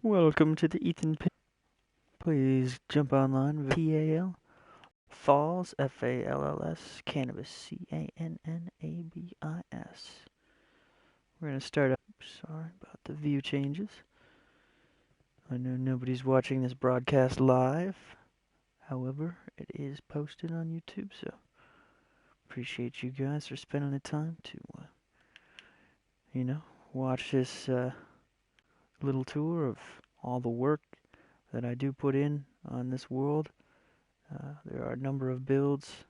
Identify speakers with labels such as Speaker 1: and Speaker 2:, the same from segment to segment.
Speaker 1: Welcome to the Ethan Pin. Please jump online with PAL. Falls, FALLS, Cannabis, CANNABIS. We're going to start up. Sorry about the view changes. I know nobody's watching this broadcast live. However, it is posted on YouTube, so appreciate you guys for spending the time to, watch this little tour of all the work that I do put in on this world. There are a number of builds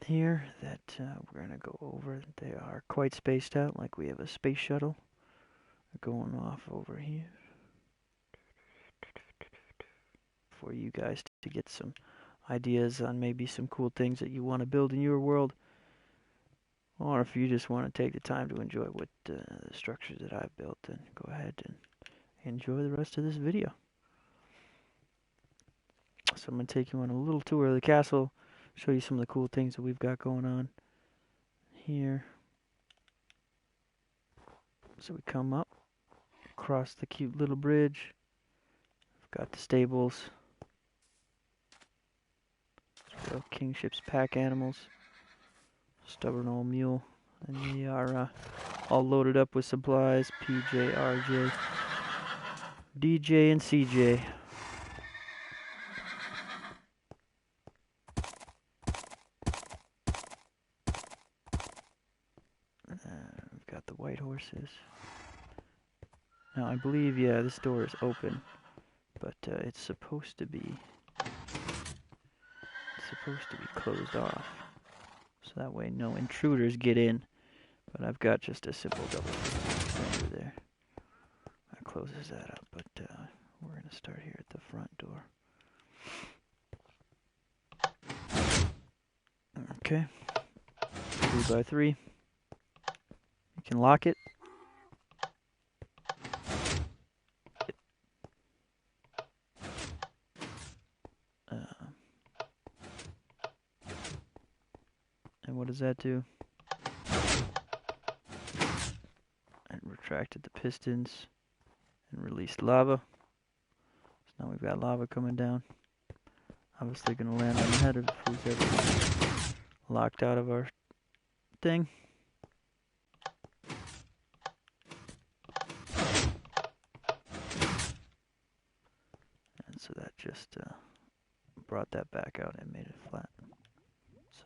Speaker 1: here that we're going to go over. They are quite spaced out, like we have a space shuttle going off over here for you guys to get some ideas on maybe some cool things that you want to build in your world, or if you just want to take the time to enjoy what the structures that I've built, then go ahead and enjoy the rest of this video. So I'm going to take you on a little tour of the castle, show you some of the cool things that we've got going on here. So we come up, across the cute little bridge. We've got the stables. Kingship's pack animals. Stubborn old mule. And they are all loaded up with supplies. PJ, RJ, DJ, and CJ. We've got the white horses. Now I believe, yeah, this door is open, but it's supposed to be closed off, so that way no intruders get in. But I've got just a simple double fender there. That closes that up, but we're gonna start here at the front door. Okay, 3x3. You can lock it. And what does that do? And retracted the pistons and released lava. So now we've got lava coming down. Obviously gonna land on the head of who's ever locked out of our thing. And so that just brought that back out and made it flat.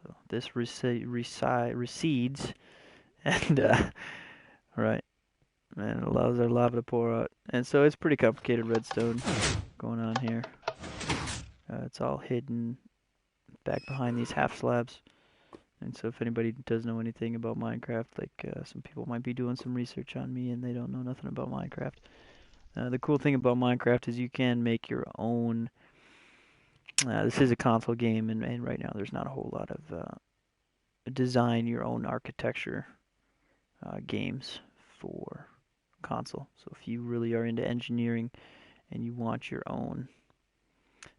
Speaker 1: So this recedes and right, and it allows our lava to pour out. And so it's pretty complicated redstone going on here. It's all hidden back behind these half slabs. And so if anybody does know anything about Minecraft, like some people might be doing some research on me and they don't know nothing about Minecraft. The cool thing about Minecraft is you can make your own. This is a console game, and right now there's not a whole lot of design your own architecture games for console. So if you really are into engineering and you want your own,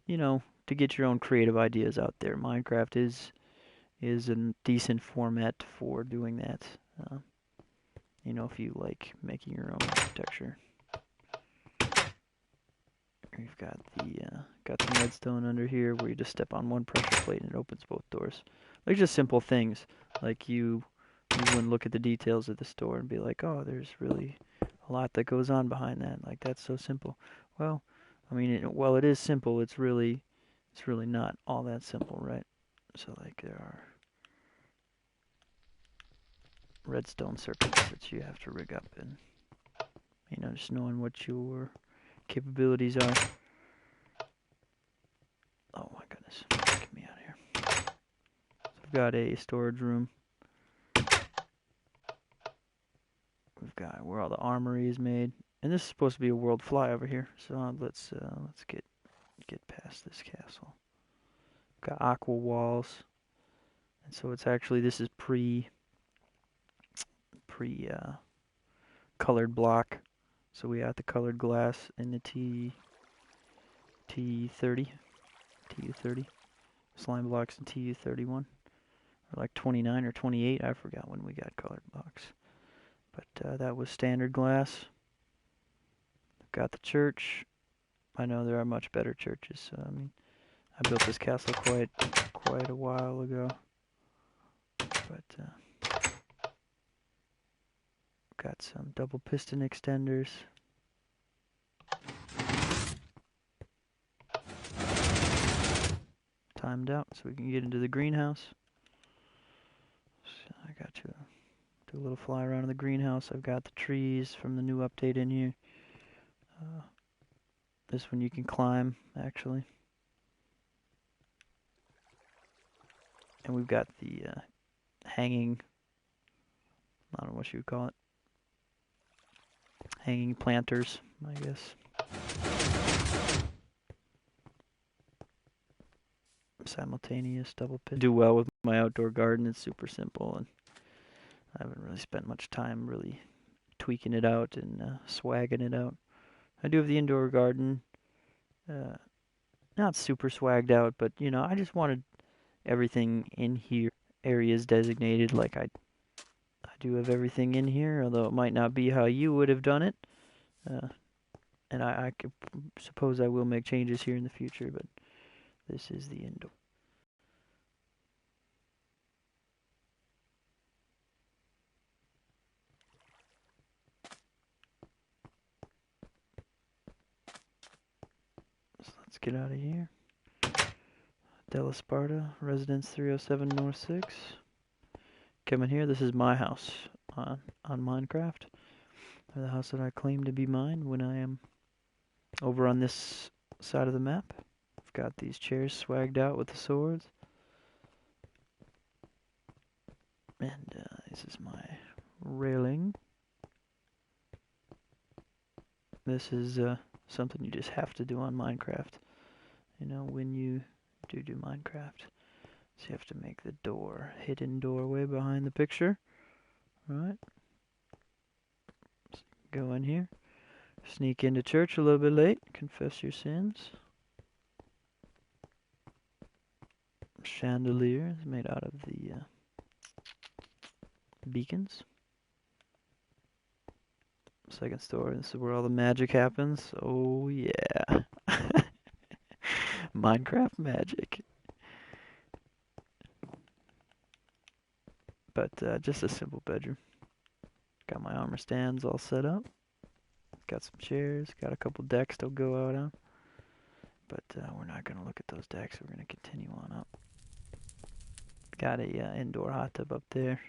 Speaker 1: to get your own creative ideas out there, Minecraft is a decent format for doing that. If you like making your own architecture. We've got some redstone under here where you just step on one pressure plate and it opens both doors. Like just simple things. Like you wouldn't look at the details of the store and be like, oh, there's really a lot that goes on behind that. Like that's so simple. Well, I mean, while it is simple, it's really not all that simple, right? So like there are redstone circuits that you have to rig up, and just knowing what your capabilities are. Oh my goodness, get me out of here. So we've got a storage room. We've got where all the armory is made, and this is supposed to be a world flyover here. So let's get past this castle. We've got aqua walls, and so it's actually this is pre colored block. So we got the colored glass in the TU30 slime blocks in TU31, or like 29 or 28. I forgot when we got colored blocks, but that was standard glass. got the church. I know there are much better churches. So, I mean, I built this castle quite a while ago, but got some double piston extenders. Timed out so we can get into the greenhouse. So I got to do a little fly around in the greenhouse. I've got the trees from the new update in here. This one you can climb, actually. And we've got the hanging, I don't know what you would call it, hanging planters, I guess. Simultaneous double pit. Do well with my outdoor garden. It's super simple, and I haven't really spent much time really tweaking it out and swagging it out. I do have the indoor garden, not super swagged out, but you know, I just wanted everything in here. Areas designated like I do have everything in here, although it might not be how you would have done it. And I could suppose I will make changes here in the future, but this is the indoor. So let's get out of here. Della Sparta, Residence 307 North 6. Coming here, this is my house on Minecraft. Or the house that I claim to be mine when I am over on this side of the map. I've got these chairs swagged out with the swords. And this is my railing. This is something you just have to do on Minecraft. You know, when you do Minecraft. So you have to make the door, hidden doorway behind the picture. Right. Go in here. Sneak into church a little bit late. Confess your sins. Chandelier is made out of the beacons. Second story. This is where all the magic happens. Oh yeah. Minecraft magic. But just a simple bedroom. Got my armor stands all set up. Got some chairs. Got a couple decks to go out on. But we're not going to look at those decks. We're going to continue on up. Got a indoor hot tub up there.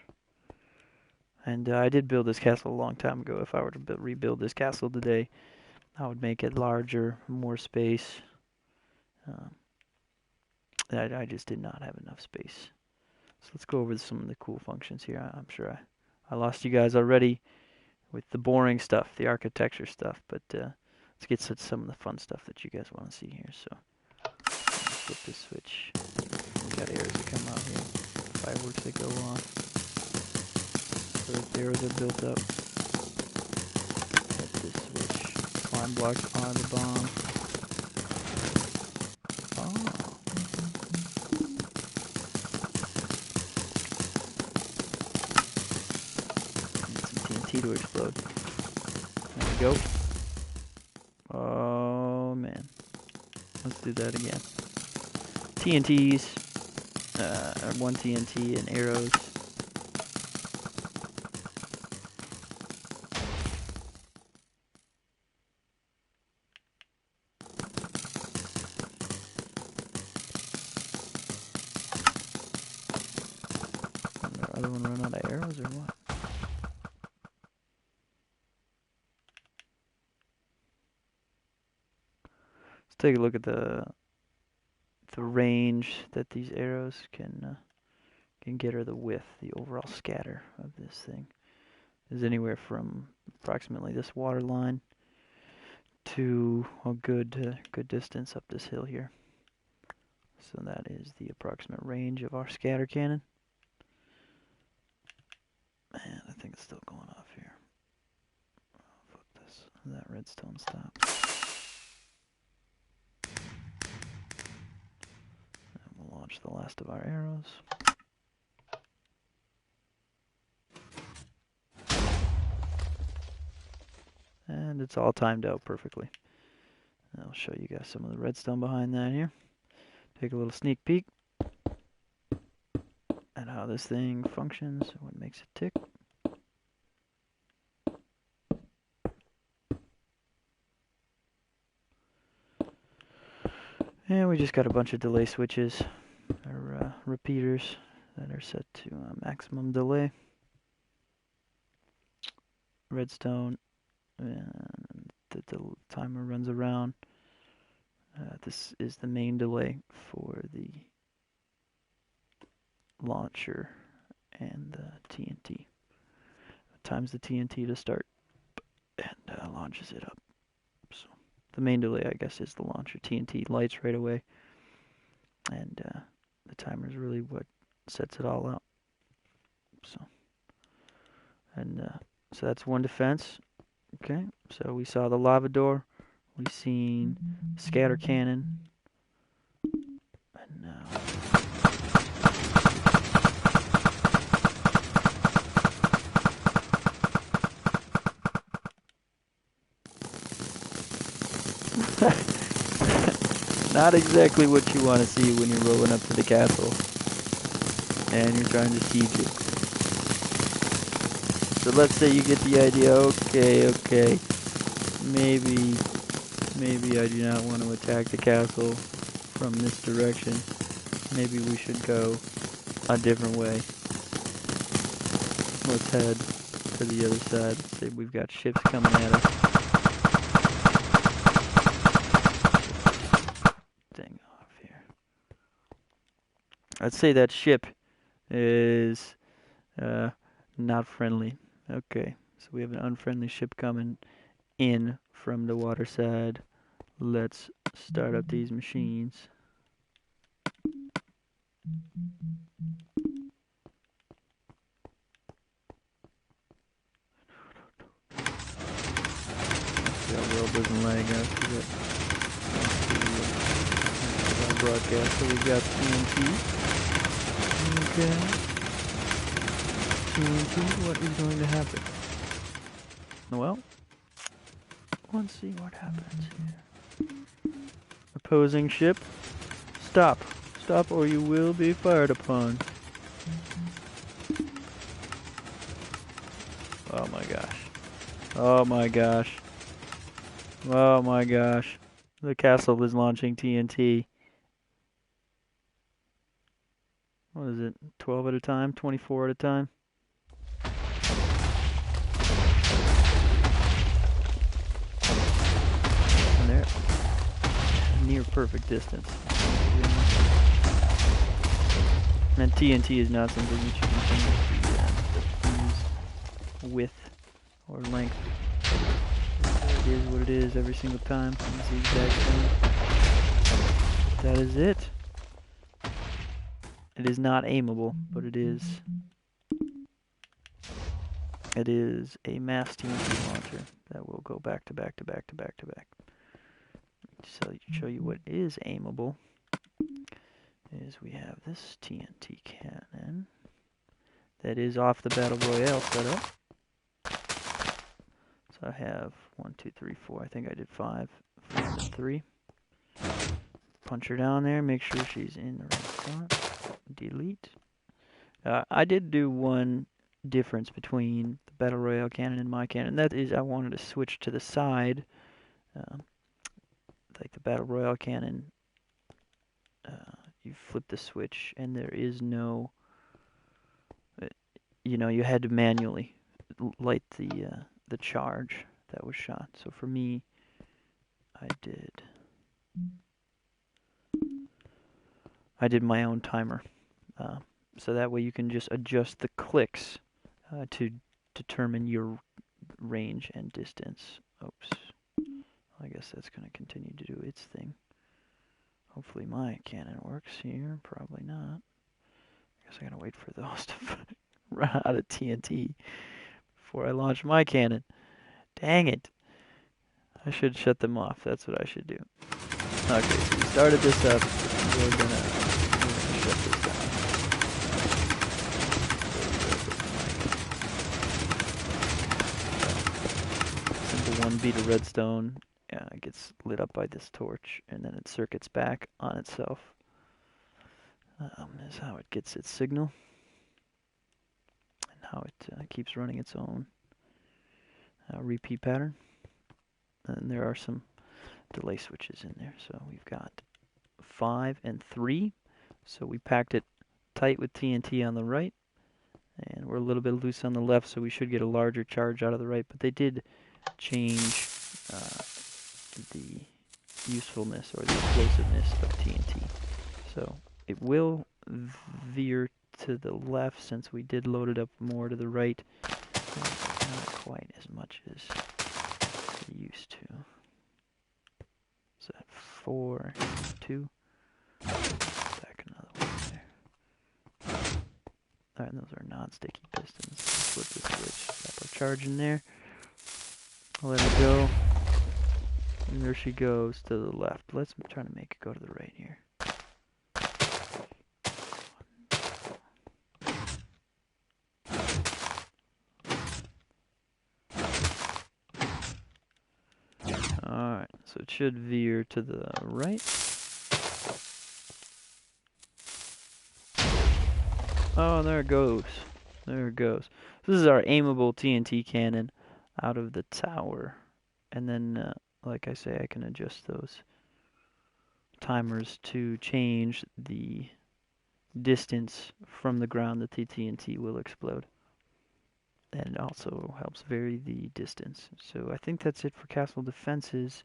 Speaker 1: And I did build this castle a long time ago. If I were to rebuild this castle today, I would make it larger, more space. I just did not have enough space. So let's go over some of the cool functions here. I'm sure I lost you guys already with the boring stuff, the architecture stuff. But let's get to some of the fun stuff that you guys want to see here. So flip this switch. We got arrows that come out here. Fireworks that go off. So the arrows are built up. Hit this switch. Climb blocks on the bomb. Oh. Need some TNT to explode. There we go. Oh man. Let's do that again. TNTs. One TNT and arrows. Did the other one run out of arrows or what? Let's take a look at the range that these arrows can get, or the width, the overall scatter of this thing is anywhere from approximately this water line to a good distance up this hill here. So that is the approximate range of our scatter cannon. Man, I think it's still going off here. Flip this. That redstone stops. And we'll launch the last of our arrows. And And it's all timed out perfectly. I'll show you guys some of the redstone behind that here. Take a little sneak peek at how this thing functions, what makes it tick. And we just got a bunch of delay switches, or repeaters that are set to maximum delay. Redstone, and the timer runs around. This is the main delay for the launcher and the TNT. It times the TNT to start and launches it up. So the main delay, I guess, is the launcher. TNT lights right away, and the timer is really what sets it all out. So, and so that's one defense. Okay, so we saw the lava door, we seen scatter cannon, and now not exactly what you want to see when you're rolling up to the castle and you're trying to siege it. So let's say you get the idea, okay, maybe I do not want to attack the castle from this direction. Maybe we should go a different way. Let's head to the other side. Let's say we've got ships coming at us. Dang off here. I'd say that ship is not friendly. Okay, so we have an unfriendly ship coming in from the water side. Let's start up these machines. The world doesn't lag out to that. Broadcast. So we've got TNT. Okay. TNT, what is going to happen? Well, let's see what happens here. Opposing ship, stop. Stop or you will be fired upon. Oh my gosh. Oh my gosh. Oh my gosh. The castle is launching TNT. What is it? 12 at a time? 24 at a time? And there. Near perfect distance. And TNT is not something that you can use width or length. It is what it is every single time. It's the exact same. That is it. It is not aimable, but it is a mass TNT launcher that will go back to back to back to back to back. So to show you what is aimable is we have this TNT cannon that is off the Battle Royale setup. So I have 1, 2, 3, 4. I think I did 5, 4, and 3. Punch her down there. Make sure she's in the right spot. Delete. I did do one difference between the Battle Royale cannon and my cannon. That is, I wanted to switch to the side. Like the Battle Royale cannon, you flip the switch and there is no, you had to manually light the charge that was shot. So for me, I did my own timer. So that way you can just adjust the clicks to determine your range and distance. Oops. I guess that's going to continue to do its thing. Hopefully my cannon works here. Probably not. I guess I got to wait for those to run out of TNT before I launch my cannon. Dang it. I should shut them off. That's what I should do. Okay, so we started this up. We're gonna shut this down. Simple one bead of redstone gets lit up by this torch, and then it circuits back on itself. Is how it gets its signal, and how it keeps running its own repeat pattern. And there are some delay switches in there. So we've got 5 and 3. So we packed it tight with TNT on the right, and we're a little bit loose on the left, so we should get a larger charge out of the right. But they did change the usefulness or the explosiveness of TNT. So it will veer to the left since we did load it up more to the right. Not quite as much as we used to. So 4, 2. Back another one there. Alright, those are non-sticky pistons. Flip the switch. Got the charge in there. Let it go. And there she goes to the left. Let's try to make it go to the right here. Alright, so it should veer to the right. Oh, there it goes. There it goes. This is our aimable TNT cannon out of the tower. And then, like I say, I can adjust those timers to change the distance from the ground that the TNT will explode. And it also helps vary the distance. So I think that's it for castle defenses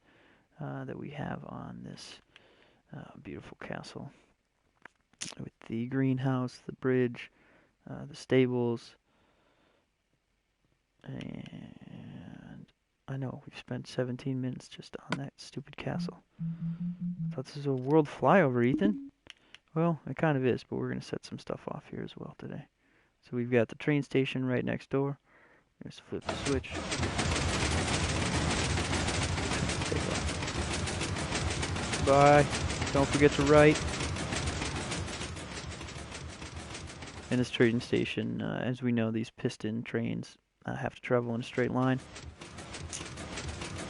Speaker 1: that we have on this beautiful castle. With the greenhouse, the bridge, the stables, and I know we've spent 17 minutes just on that stupid castle. I thought this was a world flyover, Ethan. Well, it kind of is, but we're going to set some stuff off here as well today. So we've got the train station right next door. Just flip the switch. Bye. Don't forget to write. In this train station, as we know, these piston trains have to travel in a straight line.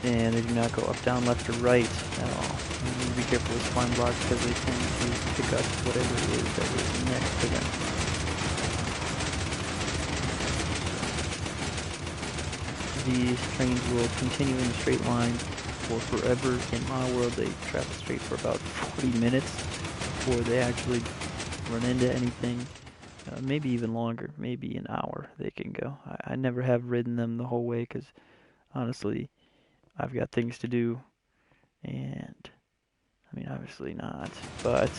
Speaker 1: And they do not go up, down, left, or right at all. You need to be careful with spine blocks because they tend to pick up whatever it is that is next to them. These trains will continue in a straight line for forever. In my world, they travel straight for about 40 minutes before they actually run into anything. Maybe even longer, maybe an hour they can go. I never have ridden them the whole way because, honestly, I've got things to do, and, I mean, obviously not, but,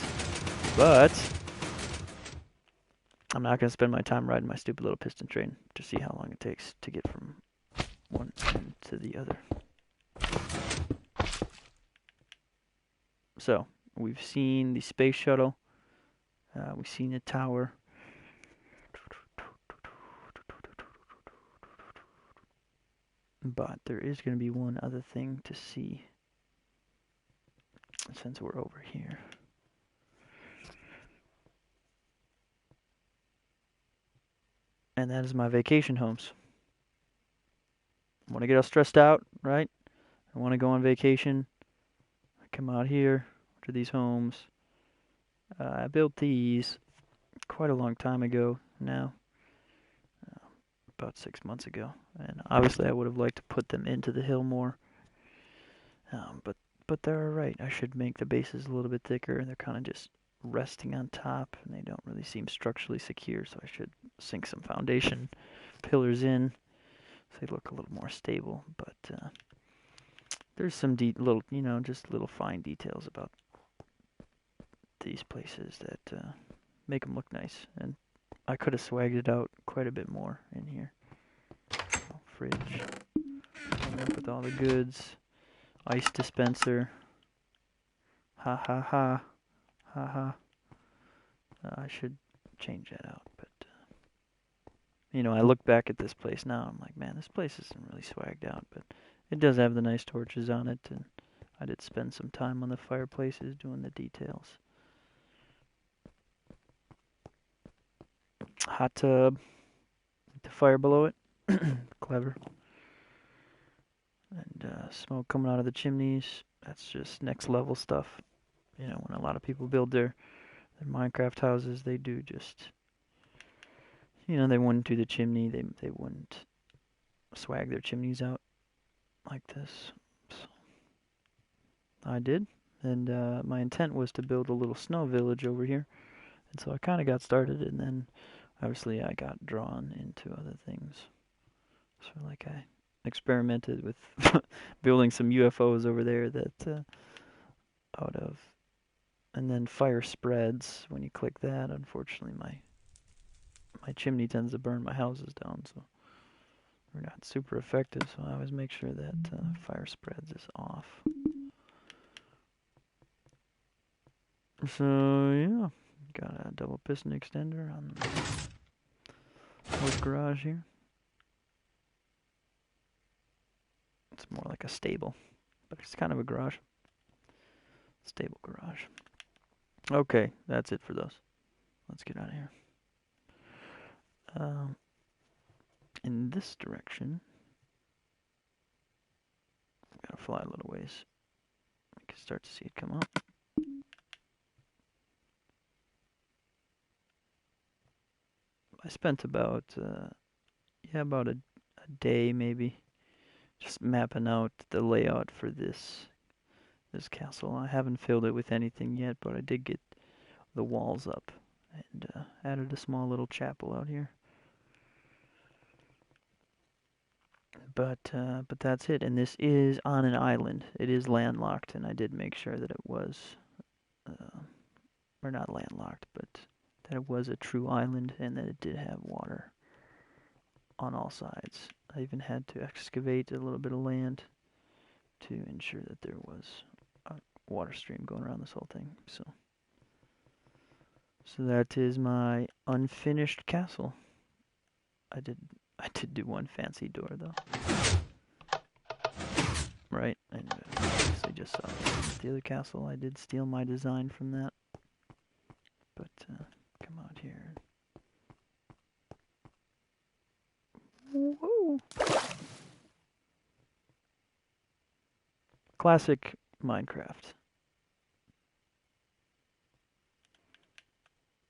Speaker 1: I'm not going to spend my time riding my stupid little piston train to see how long it takes to get from one end to the other. So, we've seen the space shuttle, we've seen the tower. But there is going to be one other thing to see since we're over here. And that is my vacation homes. I want to get all stressed out, right? I want to go on vacation. I come out here to these homes. I built these quite a long time ago now. About 6 months ago. And obviously I would have liked to put them into the hill more. But they're alright. I should make the bases a little bit thicker. They're kind of just resting on top, and they don't really seem structurally secure, so I should sink some foundation pillars in so they look a little more stable. But there's some little, just little fine details about these places that make them look nice. And I could have swagged it out quite a bit more in here. Fridge. Coming up with all the goods. Ice dispenser. Ha ha ha. Ha ha. I should change that out, but I look back at this place now, I'm like, man, this place isn't really swagged out, but it does have the nice torches on it, and I did spend some time on the fireplaces doing the details. Hot tub, the fire below it, clever. and smoke coming out of the chimneys. That's just next level stuff. You know, when a lot of people build their Minecraft houses, they do just, you know, they wouldn't do the chimney. They wouldn't swag their chimneys out like this. So I did, and my intent was to build a little snow village over here, and so I kind of got started, and then obviously I got drawn into other things. So like I experimented with building some UFOs over there that out of, and then fire spreads. When you click that, unfortunately my chimney tends to burn my houses down, so we're not super effective. So I always make sure that fire spreads is off. So yeah, got a double piston extender on the horse garage here. It's more like a stable, but it's kind of a garage. Stable garage. Okay, that's it for those. Let's get out of here. In this direction, gotta fly a little ways. We can start to see it come up. I spent about about a day maybe just mapping out the layout for this castle. I haven't filled it with anything yet, but I did get the walls up and added a small little chapel out here. But that's it. And this is on an island. It is landlocked, and I did make sure that it was, or not landlocked, but that it was a true island and that it did have water on all sides. I even had to excavate a little bit of land to ensure that there was a water stream going around this whole thing. So that is my unfinished castle. I did do one fancy door though. Right, and obviously just saw the other castle. I did steal my design from that. But come out here. Whoa! Classic Minecraft.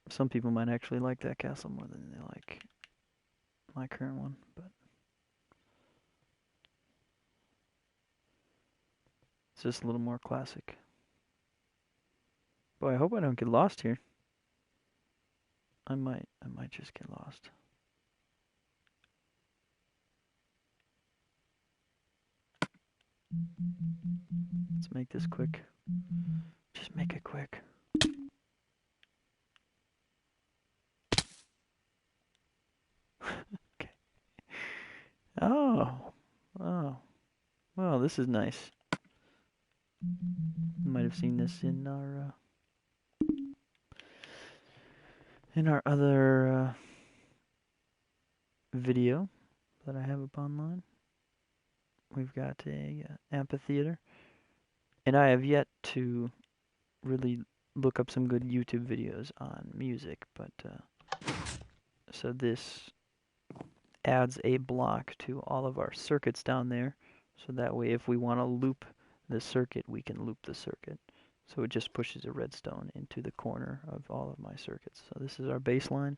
Speaker 1: Some people might actually like that castle more than they like my current one, but it's just a little more classic. Boy, I hope I don't get lost here. I might just get lost. Let's make this quick. Just make it quick. Okay. Oh. Well, this is nice. You might have seen this in our other video that I have up online. We've got a amphitheater, and I have yet to really look up some good YouTube videos on music, but so this adds a block to all of our circuits down there, so that way if we want to loop the circuit, we can loop the circuit. So it just pushes a redstone into the corner of all of my circuits. So this is our baseline.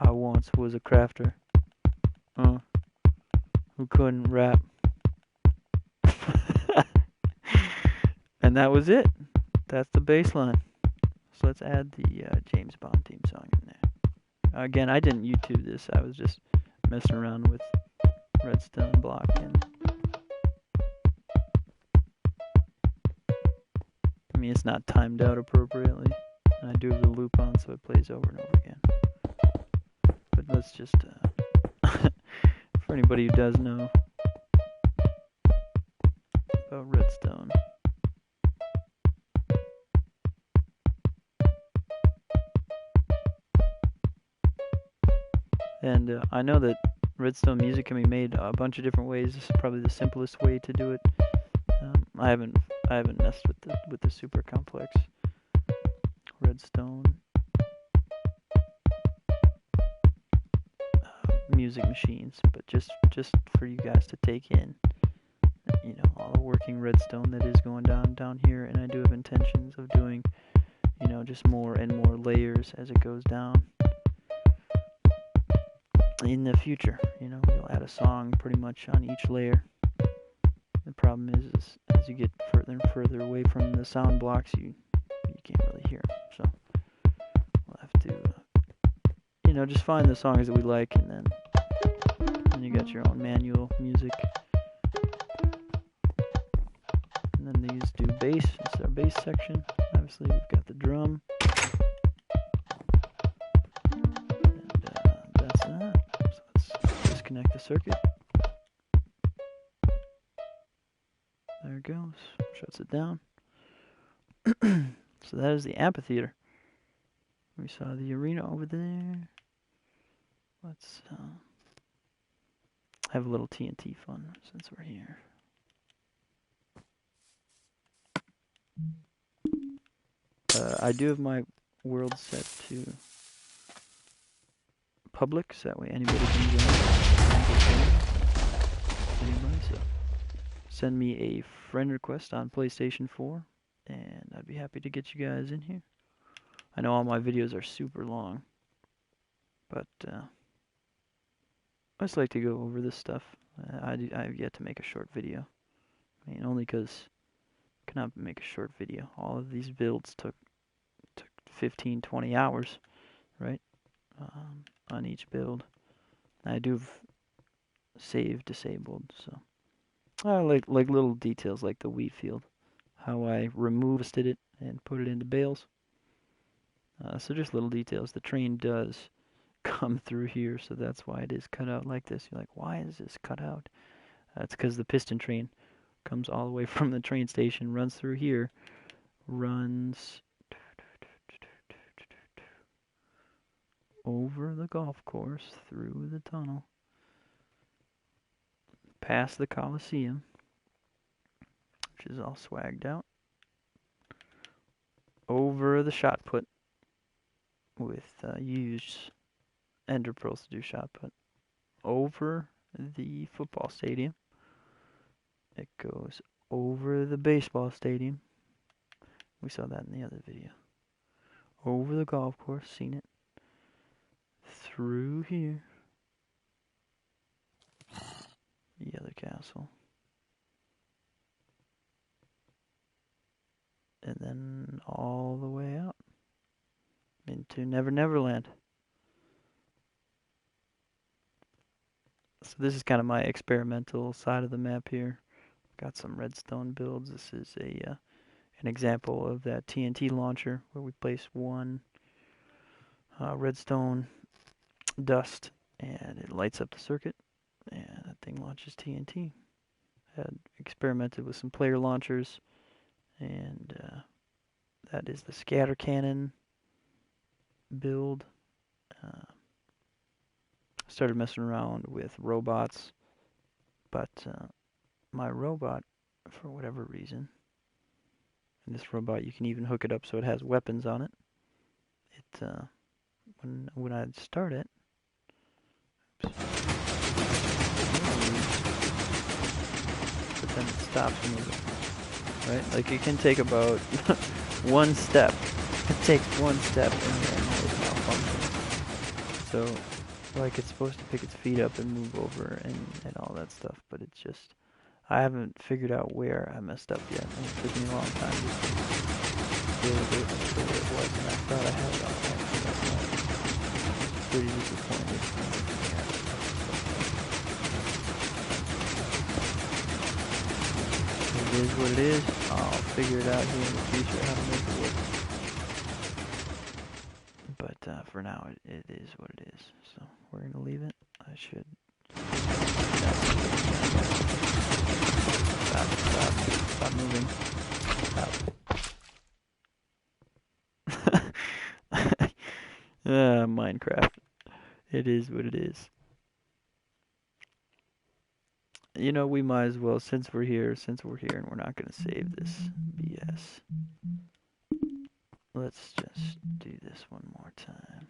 Speaker 1: I once was a crafter who couldn't rap. And that was it. That's the baseline. So let's add the James Bond theme song in there. Again, I didn't YouTube this. I was just messing around with redstone block. And I mean, it's not timed out appropriately. And I do have the loop on, so it plays over and over again. But let's just, for anybody who does know about redstone. And I know that redstone music can be made a bunch of different ways. This is probably the simplest way to do it. I haven't messed with the super complex redstone music machines, but just for you guys to take in, you know, all the working redstone that is going down here. And I do have intentions of doing, you know, just more and more layers as it goes down in the future. You know, we'll add a song pretty much on each layer. The problem is as you get further and further away from the sound blocks, you can't really hear them. So we'll have to, you know, just find the songs that we like, and then you got your own manual music. And then these do bass. This is our bass section. Obviously, we've got the drum. And that's that. So let's disconnect the circuit. There it goes. Shuts it down. So that is the amphitheater. We saw the arena over there. Let's have a little TNT fun since we're here. I do have my world set to public, so that way anybody can join. Anybody, so send me a friend request on PlayStation 4, and I'd be happy to get you guys in here. I know all my videos are super long, but I just like to go over this stuff. I've yet to make a short video. I mean, only because I cannot make a short video. All of these builds took 15, 20 hours, right? On each build. I do have save disabled, so I like little details like the wheat field, how I removed it and put it into bales. So just little details. The train does come through here, so that's why it is cut out like this. You're like, why is this cut out? That's because the piston train comes all the way from the train station, runs through here, runs over the golf course, through the tunnel, past the Coliseum, which is all swagged out, over the shot put with used ender pearls to do shot put, over the football stadium. It goes over the baseball stadium. We saw that in the other video. Over the golf course, seen it. Through here. The other castle. And then all the way out into Never Never Land. So this is kind of my experimental side of the map here. Got some redstone builds. This is an example of that TNT launcher where we place one redstone dust and it lights up the circuit and that thing launches TNT. Had experimented with some player launchers, and that is the scatter cannon build. Started messing around with robots, but my robot, for whatever reason, and this robot you can even hook it up so it has weapons on it. It when I start it, oops, but then it stops moving. Right, like it can take about one step. It takes one step and then it malfunctions. So, like it's supposed to pick its feet up and move over and all that stuff, but it's just, I haven't figured out where I messed up yet. And it took me a long time to realize where it was, and I thought I had it all right. So pretty disappointed. It is what it is. I'll figure it out here in the future how to make it work. But for now, it is what it is. So we're going to leave it. I should... Stop moving. Stop. Minecraft. It is what it is. You know, we might as well, since we're here and we're not going to save this BS. Let's just do this one more time.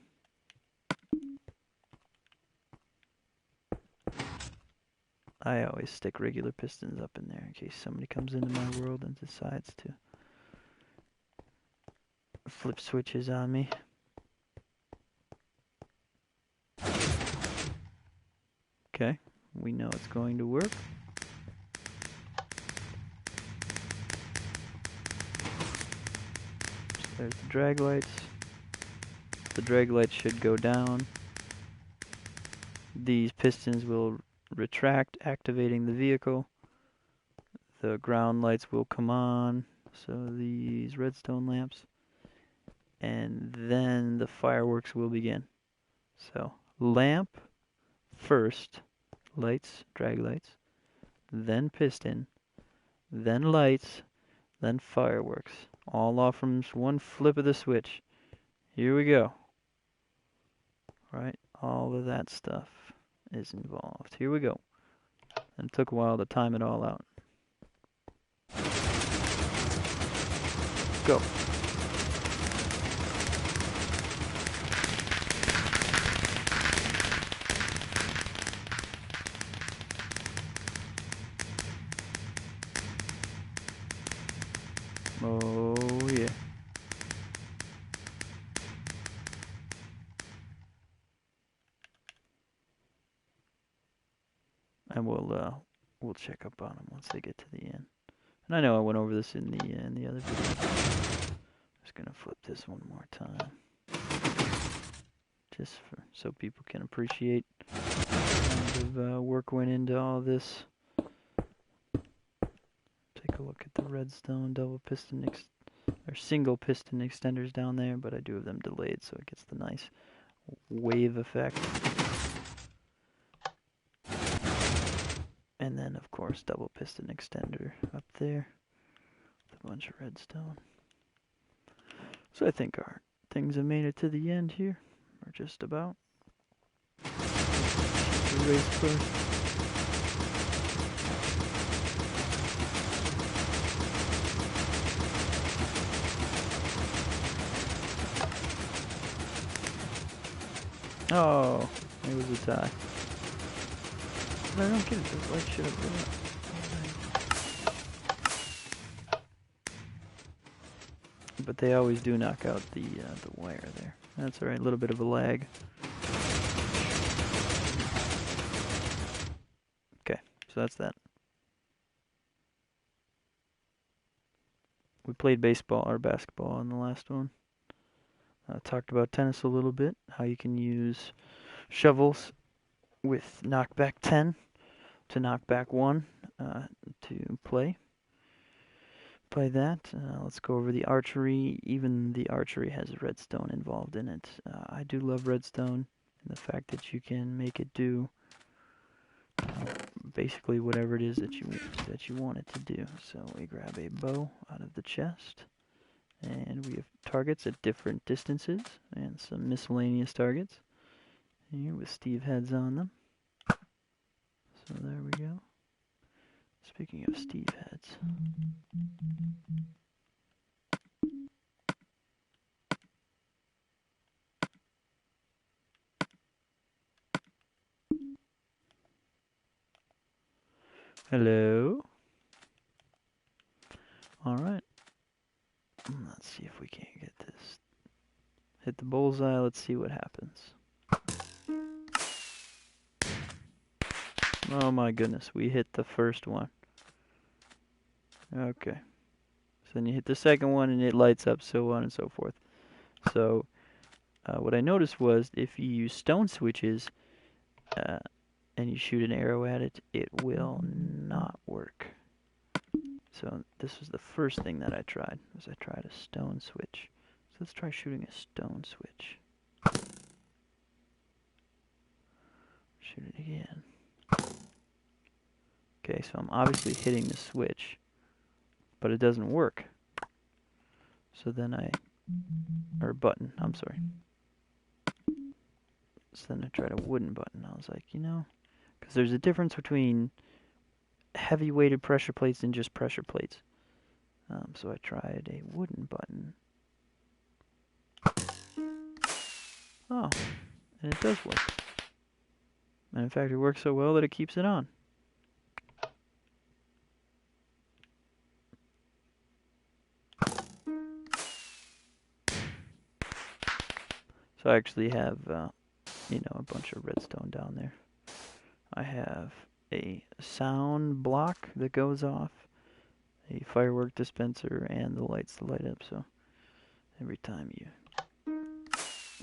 Speaker 1: I always stick regular pistons up in there in case somebody comes into my world and decides to flip switches on me. Okay, we know it's going to work. So there's the drag lights. The drag lights should go down. These pistons will retract, activating the vehicle. The ground lights will come on, so these redstone lamps. And then the fireworks will begin. So, lamp first, lights, drag lights, then piston, then lights, then fireworks. All off from one flip of the switch. Here we go. Right, all of that stuff is involved. Here we go. And it took a while to time it all out. Go. Oh yeah. And we'll check up on them once they get to the end. And I know I went over this in the other video. Just gonna flip this one more time, just so people can appreciate what kind of work went into all this. Take a look at the redstone double piston or single piston extenders down there, but I do have them delayed so it gets the nice wave effect. And then of course double piston extender up there with a bunch of redstone. So I think our things have made it to the end here, or just about. Erase first. Oh, it was a tie. But I don't get it, those lights should have lit up. But they always do knock out the wire there. That's alright, a little bit of a lag. Okay, so that's that. We played baseball or basketball in the last one. Talked about tennis a little bit, how you can use shovels with knockback 10 to knockback 1 to play that. Let's go over the archery. Even the archery has redstone involved in it. I do love redstone and the fact that you can make it do basically whatever it is that you want it to do. So we grab a bow out of the chest, and we have targets at different distances and some miscellaneous targets here with Steve heads on them. So there we go. Speaking of Steve heads. Hello. Alright. Let's see if we can't get this. Hit the bullseye, let's see what happens. Oh my goodness, we hit the first one. Okay. So then you hit the second one and it lights up, so on and so forth. So what I noticed was if you use stone switches and you shoot an arrow at it, it will not work. So this was the first thing that I tried, was I tried a stone switch. So let's try shooting a stone switch. Shoot it again. Okay, so I'm obviously hitting the switch, but it doesn't work. So then or button, I'm sorry. So then I tried a wooden button. I was like, because there's a difference between heavy weighted pressure plates and just pressure plates. So I tried a wooden button. Oh, and it does work. And in fact, it works so well that it keeps it on. So I actually have, you know, a bunch of redstone down there. I have a sound block that goes off, a firework dispenser, and the lights to light up. So every time you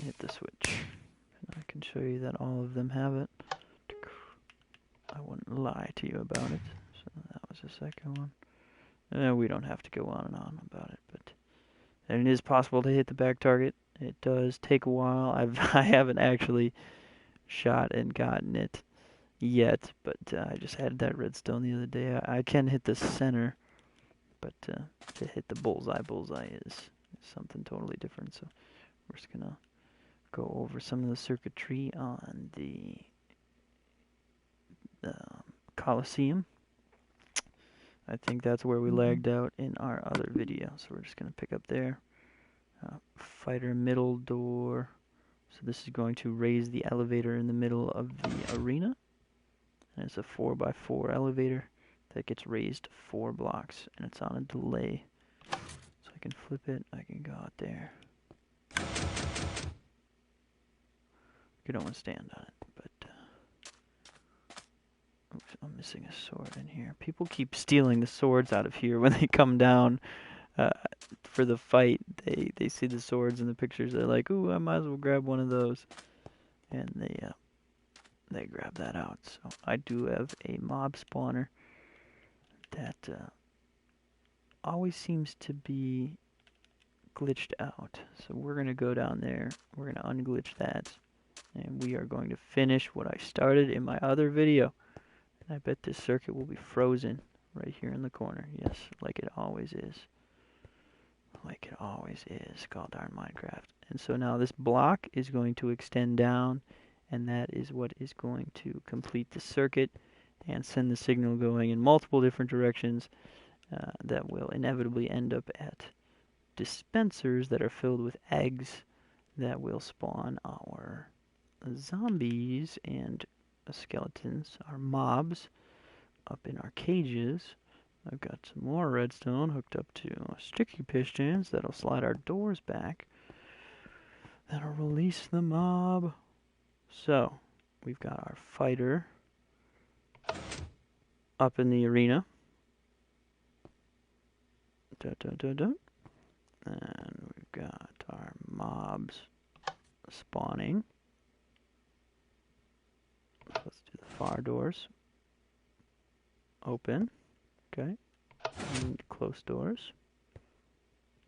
Speaker 1: hit the switch, and I can show you that all of them have it. I wouldn't lie to you about it. So that was the second one. We don't have to go on and on about it, but and it is possible to hit the back target. It does take a while. I haven't actually shot and gotten it yet, but I just had that redstone the other day. I can hit the center, but to hit the bullseye is something totally different. So we're just gonna go over some of the circuitry on the Colosseum. I think that's where we lagged out in our other video, so we're just gonna pick up there. Fighter middle door. So this is going to raise the elevator in the middle of the arena. And it's a 4x4 elevator that gets raised 4 blocks, and it's on a delay. So I can flip it, I can go out there. You don't want to stand on it, but oops, I'm missing a sword in here. People keep stealing the swords out of here when they come down for the fight. They see the swords in the pictures. They're like, "Ooh, I might as well grab one of those," and they grab that out. So I do have a mob spawner that always seems to be glitched out. So we're going to go down there, we're going to unglitch that, and we are going to finish what I started in my other video. And I bet this circuit will be frozen right here in the corner. Yes, like it always is. Like it always is. God darn Minecraft. And so now this block is going to extend down, and that is what is going to complete the circuit and send the signal going in multiple different directions that will inevitably end up at dispensers that are filled with eggs that will spawn our zombies and skeletons, our mobs, up in our cages. I've got some more redstone hooked up to sticky pistons that'll slide our doors back. That'll release the mob. So, we've got our fighter up in the arena. And we've got our mobs spawning. So let's do the far doors. Open. Okay. And close doors.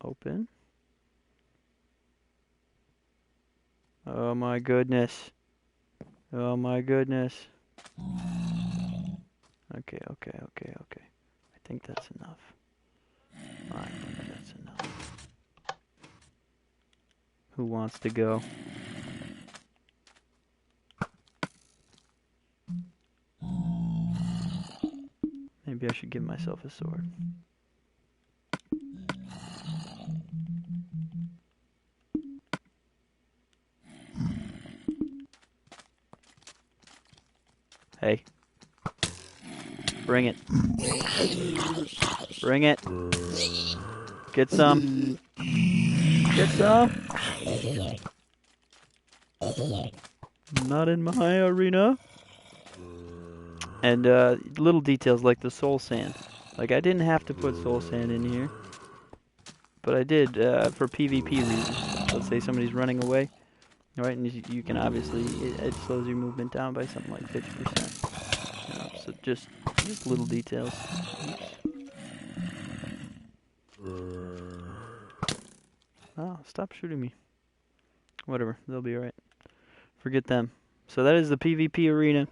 Speaker 1: Open. Oh my goodness. Oh my goodness. Okay. I think that's enough. I think that's enough. Who wants to go? Maybe I should give myself a sword. Hey. Bring it. Bring it. Get some. Get some. Not in my arena. And little details like the soul sand. Like I didn't have to put soul sand in here, but I did for PvP reasons. Let's say somebody's running away, right? And you can obviously it slows your movement down by something like 50%. You know, so just little details. Oh, stop shooting me. Whatever, they'll be alright. Forget them. So that is the PvP arena.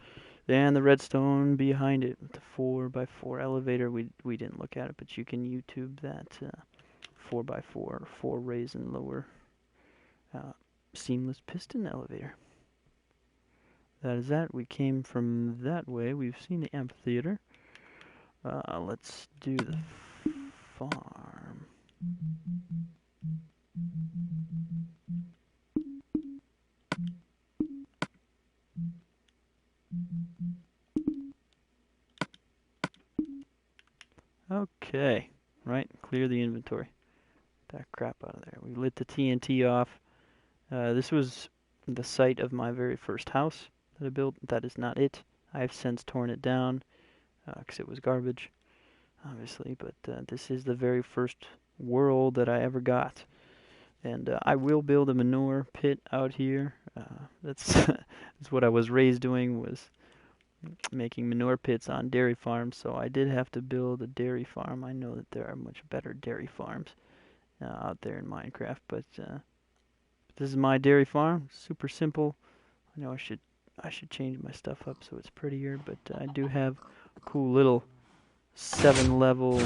Speaker 1: And the redstone behind it, the 4x4 elevator. We didn't look at it, but you can YouTube that 4x4, 4 raise and lower seamless piston elevator. That is that. We came from that way. We've seen the amphitheater. Let's do the farm. Okay, right, clear the inventory. That crap out of there. We lit the TNT off, This was the site of my very first house that I built. That is not it. I have since torn it down because it was garbage, obviously. But this is the very first world that I ever got. And I will build a manure pit out here. That's that's what I was raised doing, was making manure pits on dairy farms. So I did have to build a dairy farm. I know that there are much better dairy farms out there in Minecraft, but this is my dairy farm. Super simple. I know I should change my stuff up so it's prettier, but I do have a cool little 7-level,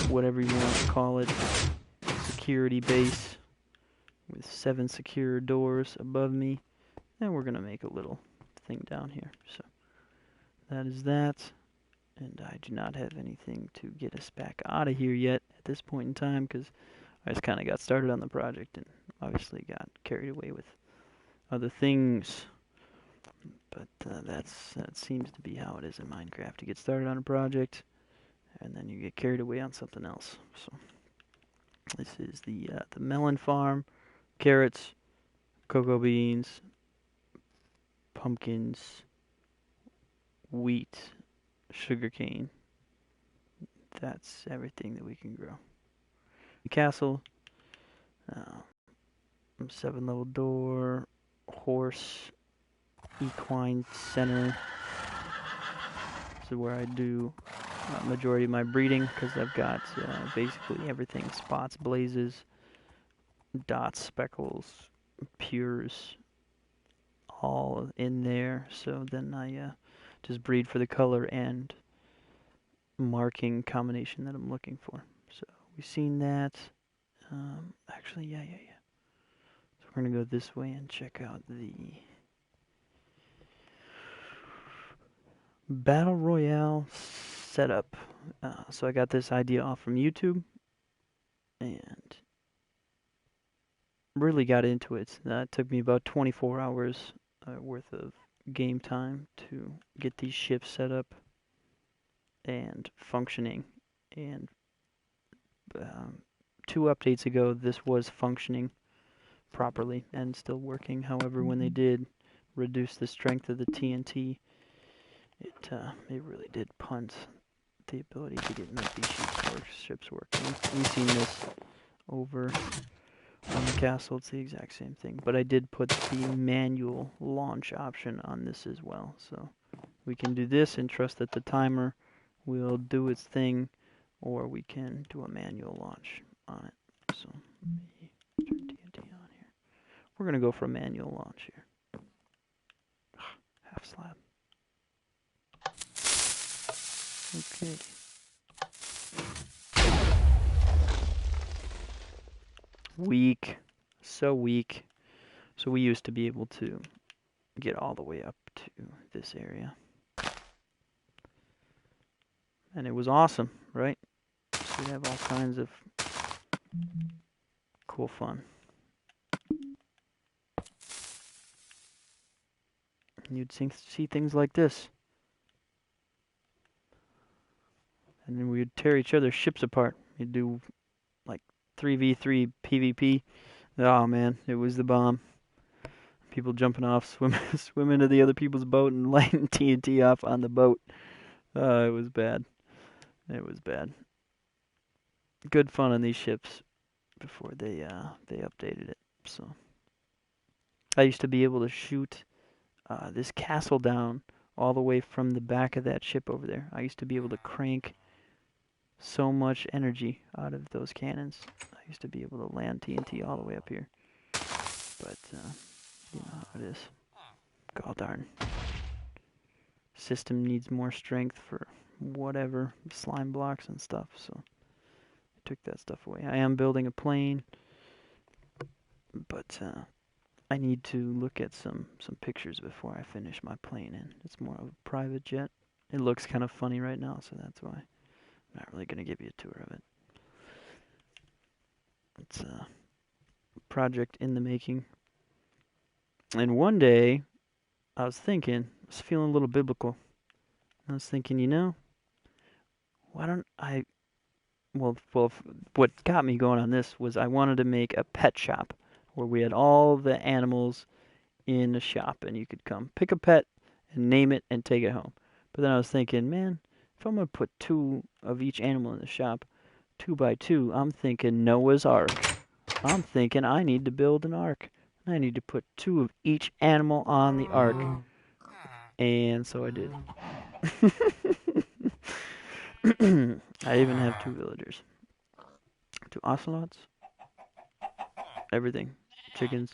Speaker 1: whatever you want to call it, security base with 7 secure doors above me. And we're gonna make a little thing down here. So that is that. And I do not have anything to get us back out of here yet at this point in time, because I just kind of got started on the project and obviously got carried away with other things. But that seems to be how it is in Minecraft. You get started on a project, and then you get carried away on something else. So this is the melon farm, carrots, cocoa beans, pumpkins, wheat, sugarcane. That's everything that we can grow. The castle, 7-level door, horse, equine center. This is where I do majority of my breeding, because I've got basically everything: spots, blazes, dots, speckles, pures, all in there. So then I just breed for the color and marking combination that I'm looking for. So we've seen that. Actually, yeah. So we're gonna go this way and check out the Battle Royale setup. So I got this idea off from YouTube and really got into it. It took me about 24 hours worth of game time to get these ships set up and functioning. And 2 updates ago, this was functioning properly and still working. However, when they did reduce the strength of the TNT, it really did punt the ability to make these ships work. We've seen this over on the castle. It's the exact same thing, but I did put the manual launch option on this as well, so we can do this and trust that the timer will do its thing, or we can do a manual launch on it. So let me turn TNT on here. We're gonna go for a manual launch here. Half slab. Okay. Weak. So weak. So we used to be able to get all the way up to this area. And it was awesome, right? So we'd have all kinds of cool fun. And you'd see things like this. And then we'd tear each other's ships apart. You'd do like 3v3 PvP. Oh man, it was the bomb. People jumping off, swim into the other people's boat and lighting TNT off on the boat. It was bad. It was bad. Good fun on these ships before they updated it. So I used to be able to shoot this castle down all the way from the back of that ship over there. I used to be able to crank so much energy out of those cannons. I used to be able to land TNT all the way up here. But you know how it is. God darn. System needs more strength for whatever, slime blocks and stuff, so I took that stuff away. I am building a plane, but I need to look at some pictures before I finish my plane, and it's more of a private jet. It looks kind of funny right now, so that's why I'm not really going to give you a tour of it. It's a project in the making. And one day, I was feeling a little biblical. I was thinking, why don't I what got me going on this was I wanted to make a pet shop where we had all the animals in a shop, and you could come pick a pet and name it and take it home. But then I was thinking, man, if I'm gonna put two of each animal in the shop, two by two, I'm thinking Noah's Ark. I'm thinking I need to build an ark. I need to put two of each animal on the ark. And so I did. I even have two villagers. Two ocelots. Everything. Chickens.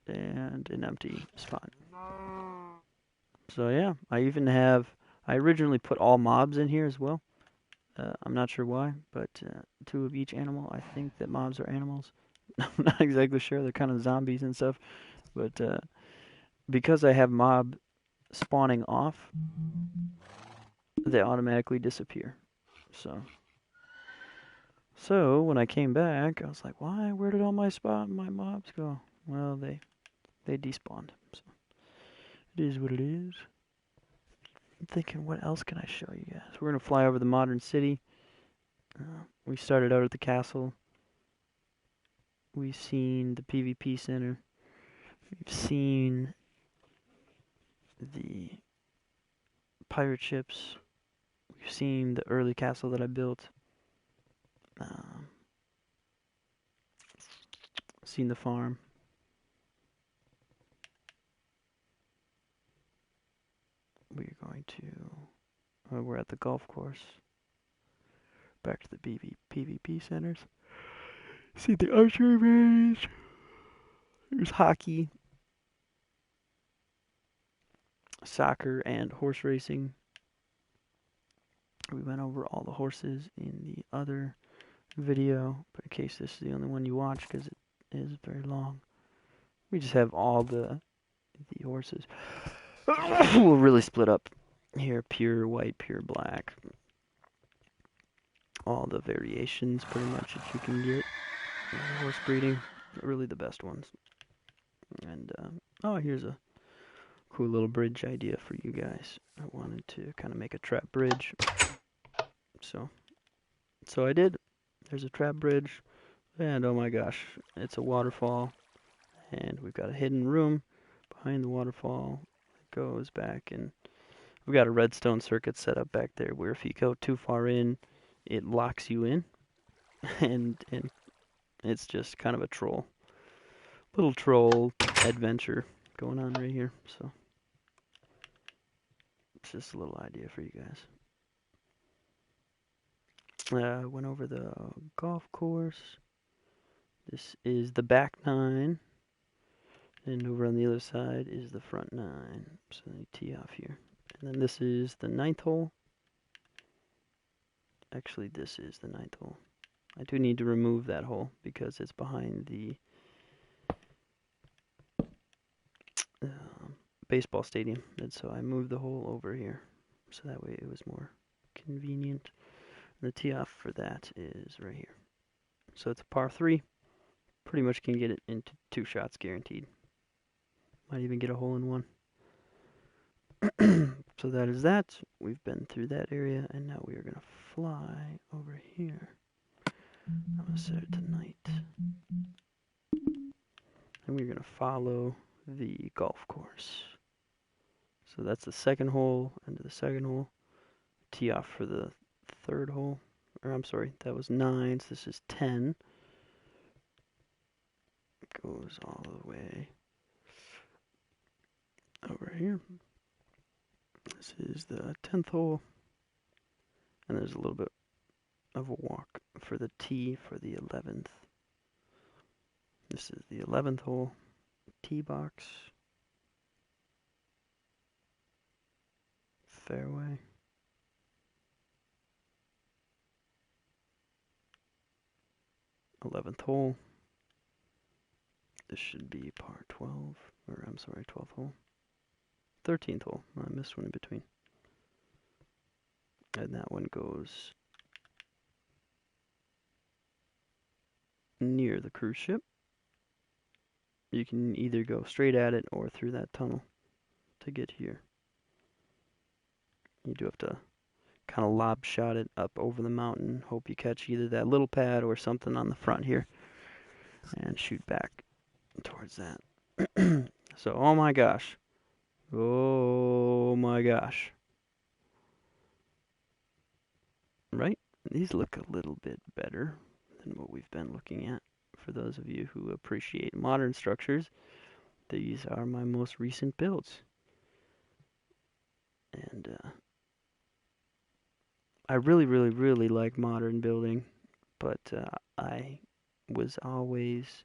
Speaker 1: And an empty spot. So yeah, I originally put all mobs in here as well. I'm not sure why, but two of each animal. I think that mobs are animals. I'm not exactly sure. They're kind of zombies and stuff. But because I have mob spawning off, they automatically disappear. So when I came back, I was like, why? Where did all my mobs go? Well, they despawned. So it is what it is. I'm thinking, what else can I show you guys? We're gonna fly over the modern city. We started out at the castle. We've seen the PvP center. We've seen the pirate ships. We've seen the early castle that I built. Seen the farm. We're at the golf course. Back to the PvP centers. See the archery range. There's hockey, soccer, and horse racing. We went over all the horses in the other video, but in case this is the only one you watch because it is very long, we just have all the horses. We'll really split up here: pure white, pure black, all the variations pretty much that you can get. Horse breeding, really the best ones. And here's a cool little bridge idea for you guys. I wanted to kind of make a trap bridge, so I did. There's a trap bridge, and oh my gosh, it's a waterfall, and we've got a hidden room behind the waterfall. It goes back, and we've got a redstone circuit set up back there where if you go too far in, it locks you in, and it's just kind of a little troll adventure going on right here. So it's just a little idea for you guys. Went over the golf course. This is the back 9. And over on the other side is the front 9. So they tee off here. And then this is the 9th hole. Actually, this is the 9th hole. I do need to remove that hole because it's behind the baseball stadium. And so I moved the hole over here. So that way it was more convenient. The tee off for that is right here. So it's a par 3. Pretty much can get it into 2 shots guaranteed. Might even get a hole in 1. So that is that. We've been through that area, and now we are going to fly over here. I'm going to set it to night. And we're going to follow the golf course. So that's the second hole, into the second hole. Tee off for the third hole. Or I'm sorry, that was 9, so this is 10. It goes all the way over here. This is the 10th hole. And there's a little bit of a walk for the tee for the 11th. This is the 11th hole. Tee box. Fairway. th hole. This should be par 12. Or I'm sorry, 12th hole. 13th hole. I missed one in between. And that one goes near the cruise ship. You can either go straight at it or through that tunnel to get here. You do have to
Speaker 2: kind of lob shot it up over the mountain. Hope you catch either that little pad or something on the front here, and shoot back towards that. So, oh my gosh. Oh my gosh. Right? These look a little bit better than what we've been looking at. For those of you who appreciate modern structures, these are my most recent builds. And I really, really, really like modern building, but I was always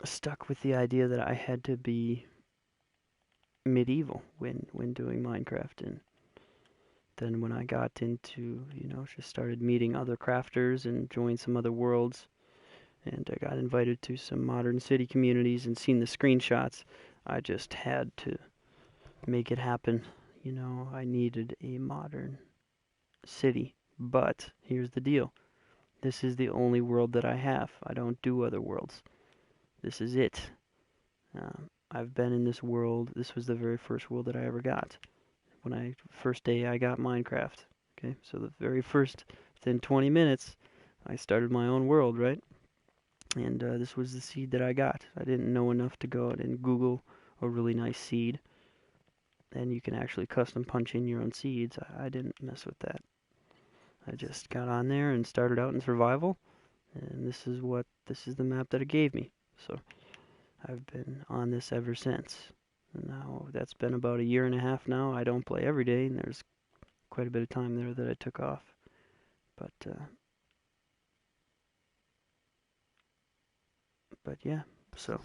Speaker 2: stuck with the idea that I had to be medieval when doing Minecraft. And then when I got into, just started meeting other crafters and joined some other worlds, and I got invited to some modern city communities and seen the screenshots, I just had to make it happen. I needed a modern city. But here's the deal. This is the only world that I have. I don't do other worlds. This is it. I've been in this world. This was the very first world that I ever got. First day I got Minecraft. Okay, so the very first, within 20 minutes, I started my own world, right? And this was the seed that I got. I didn't know enough to go out and Google a really nice seed. And you can actually custom punch in your own seeds. I didn't mess with that. I just got on there and started out in survival. And this is the map that it gave me. So I've been on this ever since. And now that's been about a year and a half now. I don't play every day, and there's quite a bit of time there that I took off. But yeah, so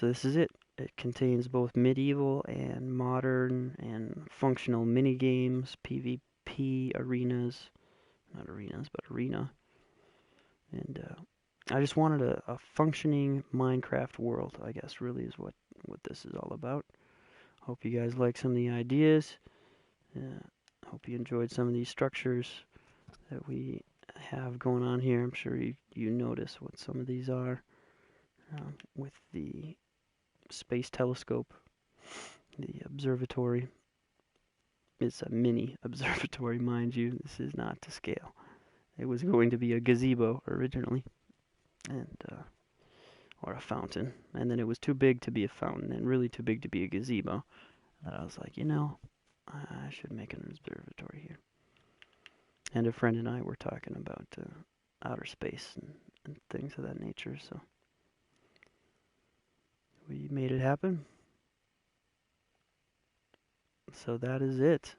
Speaker 2: this is it. It contains both medieval and modern and functional mini games, PvP arenas, not arenas, but arena. And I just wanted a functioning Minecraft world, I guess, really is what this is all about. Hope you guys like some of the ideas. Hope you enjoyed some of these structures that we have going on here. I'm sure you notice what some of these are with the space telescope, the observatory. It's a mini observatory, mind you. This is not to scale. It was going to be a gazebo originally, and or a fountain, and then it was too big to be a fountain and really too big to be a gazebo. And I was like, I should make an observatory here. And a friend and I were talking about outer space and things of that nature, so we made it happen. So that is it.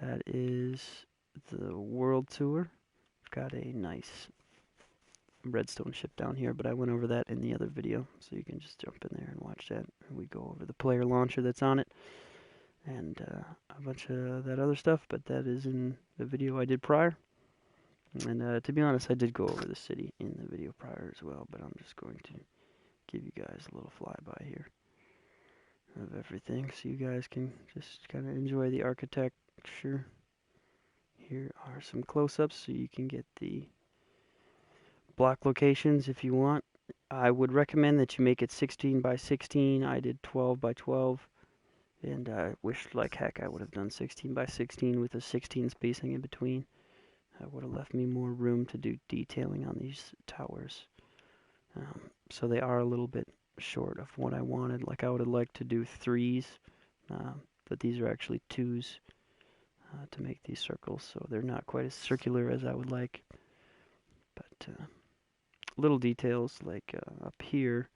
Speaker 2: That is the world tour. I've got a nice redstone ship down here, but I went over that in the other video, so you can just jump in there and watch that. We go over the player launcher that's on it, and a bunch of that other stuff, but that is in the video I did prior. And to be honest, I did go over the city in the video prior as well, but I'm just going to give you guys a little flyby here of everything so you guys can just kind of enjoy the architecture. Here are some close-ups so you can get the block locations if you want. I would recommend that you make it 16 by 16. I did 12 by 12, and I wish like heck I would have done 16 by 16 with a 16 spacing in between. That would have left me more room to do detailing on these towers. So they are a little bit short of what I wanted. Like I would have liked to do 3s, but these are actually 2s to make these circles, so they're not quite as circular as I would like. But little details like up here,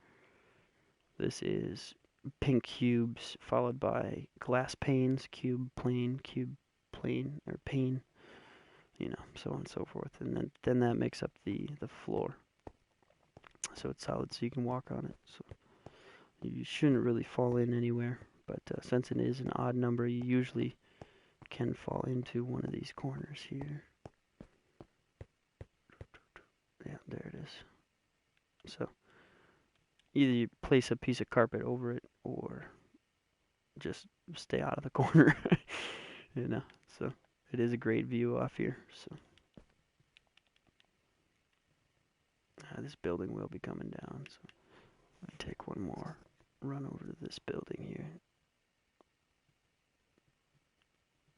Speaker 2: this is pink cubes followed by glass panes, cube plane, or pane, so on and so forth. And then that makes up the floor. So it's solid so you can walk on it. So you shouldn't really fall in anywhere, but since it is an odd number, you usually can fall into one of these corners here. Yeah, there it is. So either you place a piece of carpet over it or just stay out of the corner. So it is a great view off here. So this building will be coming down, so I take one more run over to this building here.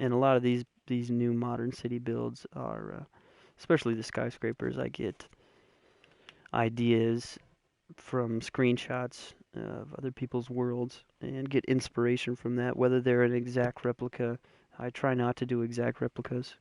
Speaker 2: And a lot of these new modern city builds are, especially the skyscrapers, I get ideas from screenshots of other people's worlds and get inspiration from that, whether they're an exact replica. I try not to do exact replicas